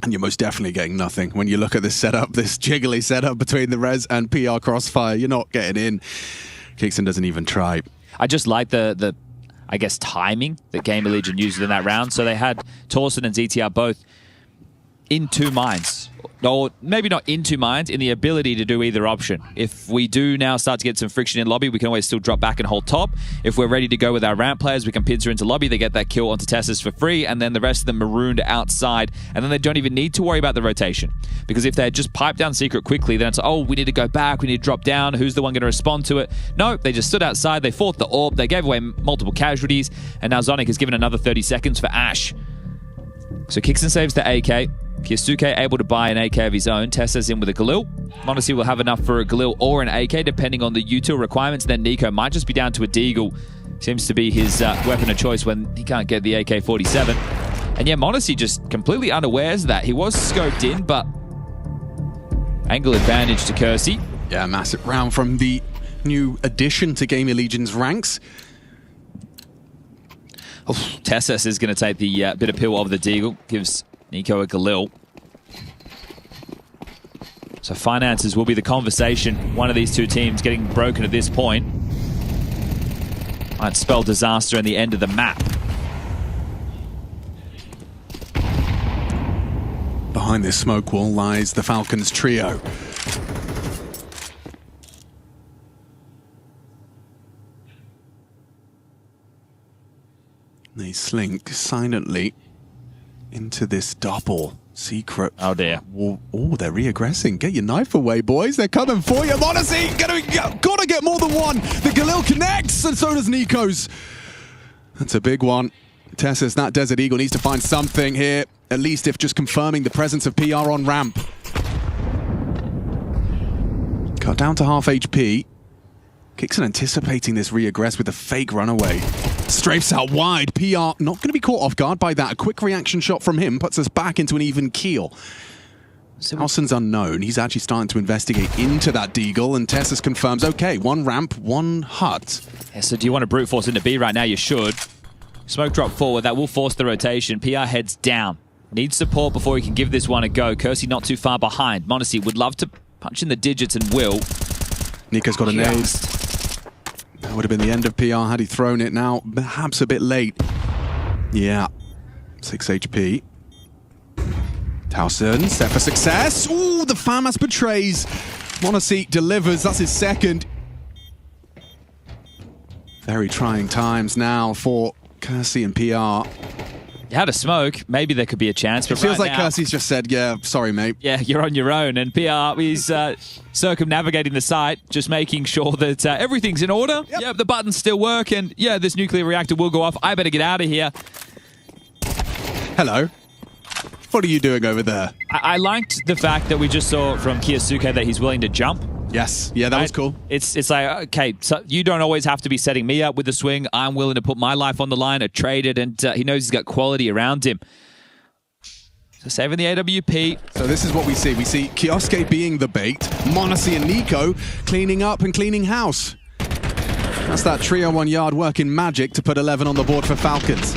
And you're most definitely getting nothing. When you look at this setup, this jiggly setup between the Rez and PR crossfire, you're not getting in. Kickson doesn't even try. I just like the I guess, timing that Gamer Legion used in that round. So they had Torsen and ZTR both in 2 minds. Or maybe not in 2 minds, in the ability to do either option. If we do now start to get some friction in lobby, we can always still drop back and hold top. If we're ready to go with our ramp players, we can pincer into lobby. They get that kill onto Tessus for free, and then the rest of them marooned outside. And then they don't even need to worry about the rotation. Because if they just pipe down secret quickly, then it's, oh, we need to go back, we need to drop down. Who's the one going to respond to it? No, they just stood outside, they fought the AWP, they gave away multiple casualties, and now Zonic has given another 30 seconds for Ash. So Kickson saves the AK. Kiyasuke able to buy an AK of his own. Tessa's in with a Galil. m0NESY will have enough for a Galil or an AK, depending on the util requirements. Then Nico might just be down to a Deagle. Seems to be his weapon of choice when he can't get the AK-47. And yeah, m0NESY just completely unawares of that. He was scoped in, but angle advantage to Kersey. Yeah, massive round from the new addition to Gamer Legion's ranks. Tessus is going to take the bit of pill of the Deagle. Gives Nico a Galil. So finances will be the conversation. One of these two teams getting broken at this point might spell disaster in the end of the map. Behind this smoke wall lies the Falcons trio. They slink silently into this double secret. Oh dear. Oh, they're reaggressing. Get your knife away, boys. They're coming for you. Monacy, gotta get more than one. The Galil connects, and so does Nico's. That's a big one. Tessus, that Desert Eagle, needs to find something here, at least if just confirming the presence of PR on ramp. Cut down to half HP. Kixon anticipating this reaggress with a fake runaway. Strafes out wide. PR not going to be caught off guard by that. A quick reaction shot from him puts us back into an even keel. Towson's unknown. He's actually starting to investigate into that Deagle, and Tessus confirms, okay, one ramp, one hut. Yeah, so do you want to brute force into B right now? You should. Smoke drop forward. That will force the rotation. PR heads down. Needs support before he can give this one a go. Kersey not too far behind. Monacy would love to punch in the digits and will. Nico's got a nade. That would have been the end of PR had he thrown it. Now, perhaps a bit late. Yeah. 6 HP. Towson, set for success. Ooh, the FAMAS betrays. Monacy delivers. That's his second. Very trying times now for Kersey and PR. You had a smoke. Maybe there could be a chance. But it feels right like now, Kersey's just said, yeah, sorry, mate. Yeah, you're on your own. And PR is circumnavigating the site, just making sure that everything's in order. Yep, the buttons still work. And yeah, this nuclear reactor will go off. I better get out of here. Hello. What are you doing over there? I liked the fact that we just saw from Kiyosuke that he's willing to jump. Yes. Yeah, that was cool. It's like, okay, so you don't always have to be setting me up with the swing. I'm willing to put my life on the line, trade it, and he knows he's got quality around him. So saving the AWP. So this is what we see. We see Kioske being the bait, Monacy and Nico cleaning up and cleaning house. That's that trio 1 yard working magic to put 11 on the board for Falcons.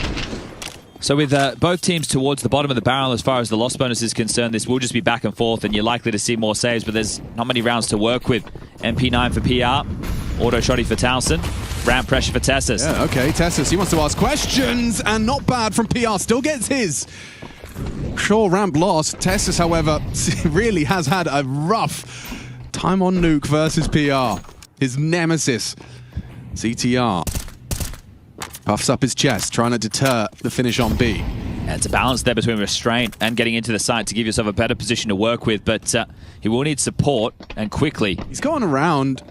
So with both teams towards the bottom of the barrel as far as the loss bonus is concerned, this will just be back and forth, and you're likely to see more saves, but there's not many rounds to work with. MP9 for PR, auto shotty for Towson, ramp pressure for Tessus. Yeah, okay, Tessus, he wants to ask questions, and not bad from PR, still gets his. Sure, ramp lost. Tessus, however, really has had a rough time on Nuke versus PR. His nemesis, CTR. Puffs up his chest, trying to deter the finish on B. Yeah, it's a balance there between restraint and getting into the site to give yourself a better position to work with, but he will need support, and quickly. He's gone around.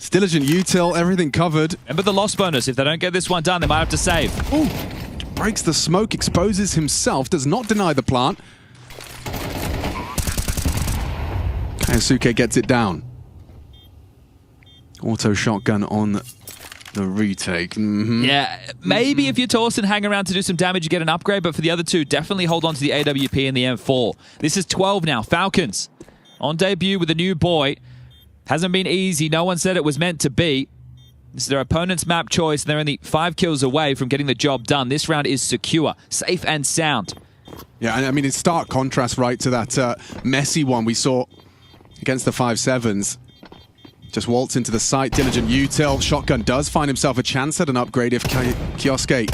Diligent util, everything covered. Remember the loss bonus. If they don't get this one done, they might have to save. Ooh, breaks the smoke, exposes himself, does not deny the plant. Kaisuke gets it down. Auto shotgun on the retake. Yeah, maybe if you're Torsten, hang around to do some damage, you get an upgrade, but for the other two, definitely hold on to the AWP and the M4. This is 12 now. Falcons on debut with a new boy. Hasn't been easy. No one said it was meant to be. This is their opponent's map choice, and they're only 5 kills away from getting the job done. This round is secure, safe and sound. Yeah, I mean, it's stark contrast, right, to that messy one we saw against the 5-7s. Just waltz into the site, diligent util. Shotgun does find himself a chance at an upgrade if Kioske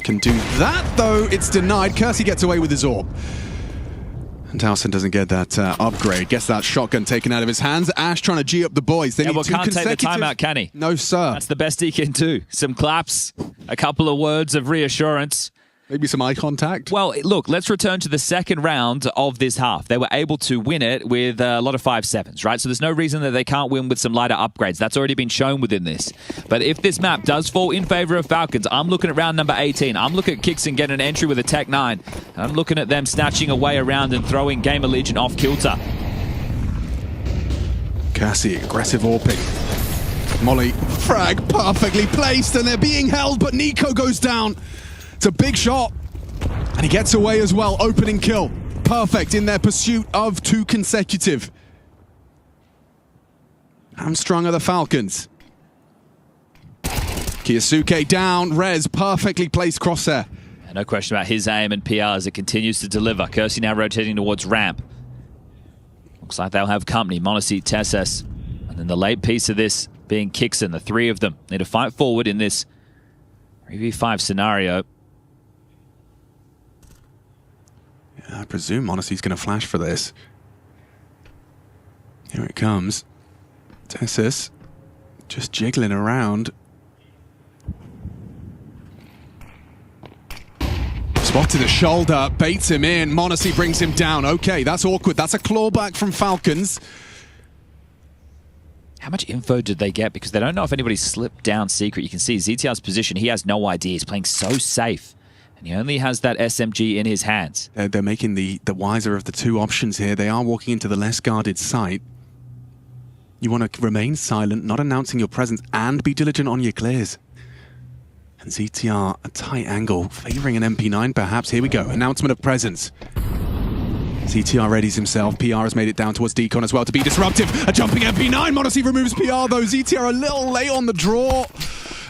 can do that, though it's denied. Kersey gets away with his orb. And Towson doesn't get that upgrade. Gets that shotgun taken out of his hands. Ash trying to G up the boys. They need two can't consecutive... take the timeout, can he? No, sir. That's the best he can do. Some claps, a couple of words of reassurance. Maybe some eye contact. Well, look, let's return to the second round of this half. They were able to win it with a lot of 5-7s, right? So there's no reason that they can't win with some lighter upgrades. That's already been shown within this. But if this map does fall in favor of Falcons, I'm looking at round number 18. I'm looking at Kixon getting an entry with a Tech 9. And I'm looking at them snatching away around and throwing Gamer Legion off kilter. Cassie, aggressive AWPing. Molly, frag perfectly placed, and they're being held, but Nico goes down. It's a big shot, and he gets away as well. Opening kill. Perfect in their pursuit of 2 consecutive. Hamstrung are the Falcons. Kiyosuke down. Rez, perfectly placed crosshair. No question about his aim and PR as it continues to deliver. Kersey now rotating towards ramp. Looks like they'll have company. Monacy, Tessus, and then the late piece of this being Kixon. The 3 of them need to fight forward in this 3v5 scenario. I presume Monacy's going to flash for this. Here it comes. Tessus just jiggling around. Spotted the shoulder, baits him in. Monacy brings him down. Okay, that's awkward. That's a clawback from Falcons. How much info did they get? Because they don't know if anybody slipped down secret. You can see ZTR's position. He has no idea. He's playing so safe. And he only has that SMG in his hands. They're making the wiser of the two options here. They are walking into the less guarded site. You want to remain silent, not announcing your presence, and be diligent on your clears. And ZTR, a tight angle, favoring an MP9 perhaps. Here we go, announcement of presence. ZTR readies himself. PR has made it down towards Deacon as well to be disruptive. A jumping MP9. Monacy removes PR though. ZTR a little late on the draw.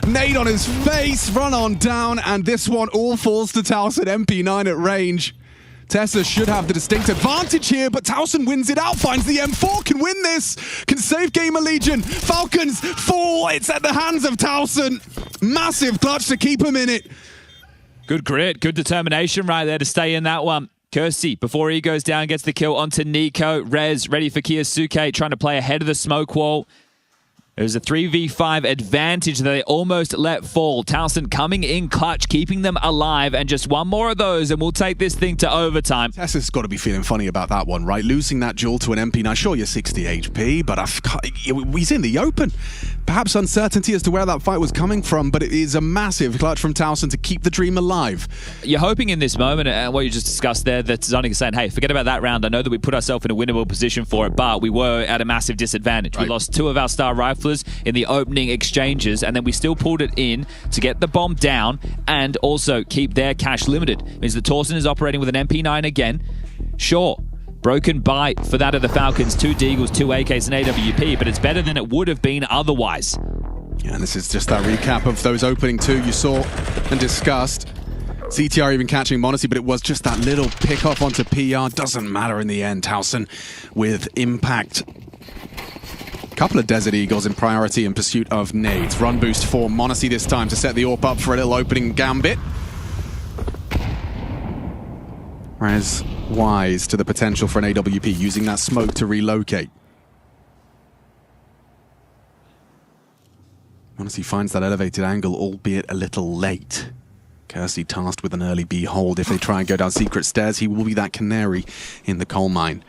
Nade on his face. Run on down. And this one all falls to Towson. MP9 at range. Tessa should have the distinct advantage here, but Towson wins it out. Finds the M4. Can win this. Can save Gamer Legion. Falcons fall. It's at the hands of Towson. Massive clutch to keep him in it. Good grit. Good determination right there to stay in that one. Kirsty, before he goes down, gets the kill onto Nico. Rez, ready for Kiyasuke, trying to play ahead of the smoke wall. There's a 3v5 advantage that they almost let fall. Towson coming in clutch, keeping them alive, and just one more of those, and we'll take this thing to overtime. Tessa's got to be feeling funny about that one, right? Losing that duel to an MP9. Sure, you're 60 HP, but he's in the open. Perhaps uncertainty as to where that fight was coming from, but it is a massive clutch from Towson to keep the dream alive. You're hoping in this moment, and what you just discussed there, that Zonic is saying, hey, forget about that round. I know that we put ourselves in a winnable position for it, but we were at a massive disadvantage. Right. We lost 2 of our star riflers in the opening exchanges, and then we still pulled it in to get the bomb down and also keep their cash limited. It means that Towson is operating with an MP9 again. Sure, broken bite for that of the Falcons. 2 Deagles, 2 AKs, and AWP, but it's better than it would have been otherwise. Yeah, and this is just that recap of those opening 2 you saw and discussed. ZTR even catching Monacy, but it was just that little pick off onto PR. Doesn't matter in the end. Towson with impact. Couple of Desert Eagles in priority in pursuit of nades. Run boost for Monacy this time to set the AWP up for a little opening gambit. Whereas wise to the potential for an AWP, using that smoke to relocate. Monacy finds that elevated angle, albeit a little late. Kirsty tasked with an early B hold. If they try and go down secret stairs, he will be that canary in the coal mine.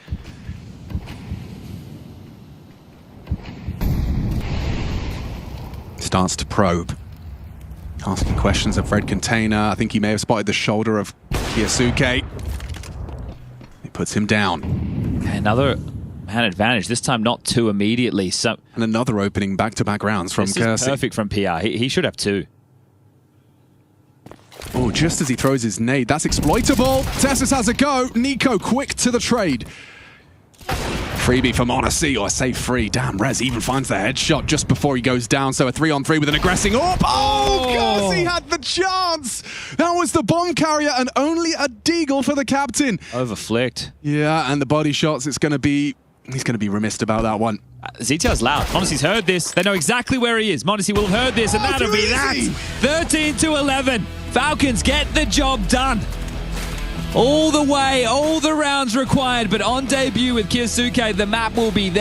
Starts to probe. Asking questions of Red Container. I think he may have spotted the shoulder of Kiyasuke. He puts him down. Another man advantage, this time not 2 immediately. So and another opening back-to-back rounds from Kirsty. This is perfect from PR. He should have 2. Oh, just as he throws his nade. That's exploitable. Tessus has a go. Nico quick to the trade. Freebie for Monacy, or say free. Damn, Rez even finds the headshot just before he goes down. So a 3-on-3 with an aggressing AWP. Oh, Kirsty had the chance. That was the bomb carrier and only a deagle for the captain. Overflicked. Yeah, and the body shots, he's going to be remiss about that one. ZTR's loud. Monacy's heard this. They know exactly where he is. Monacy will have heard this, and that'll be that. 13-11. Falcons get the job done. All the way, all the rounds required, but on debut with Kiyasuke, the map will be there.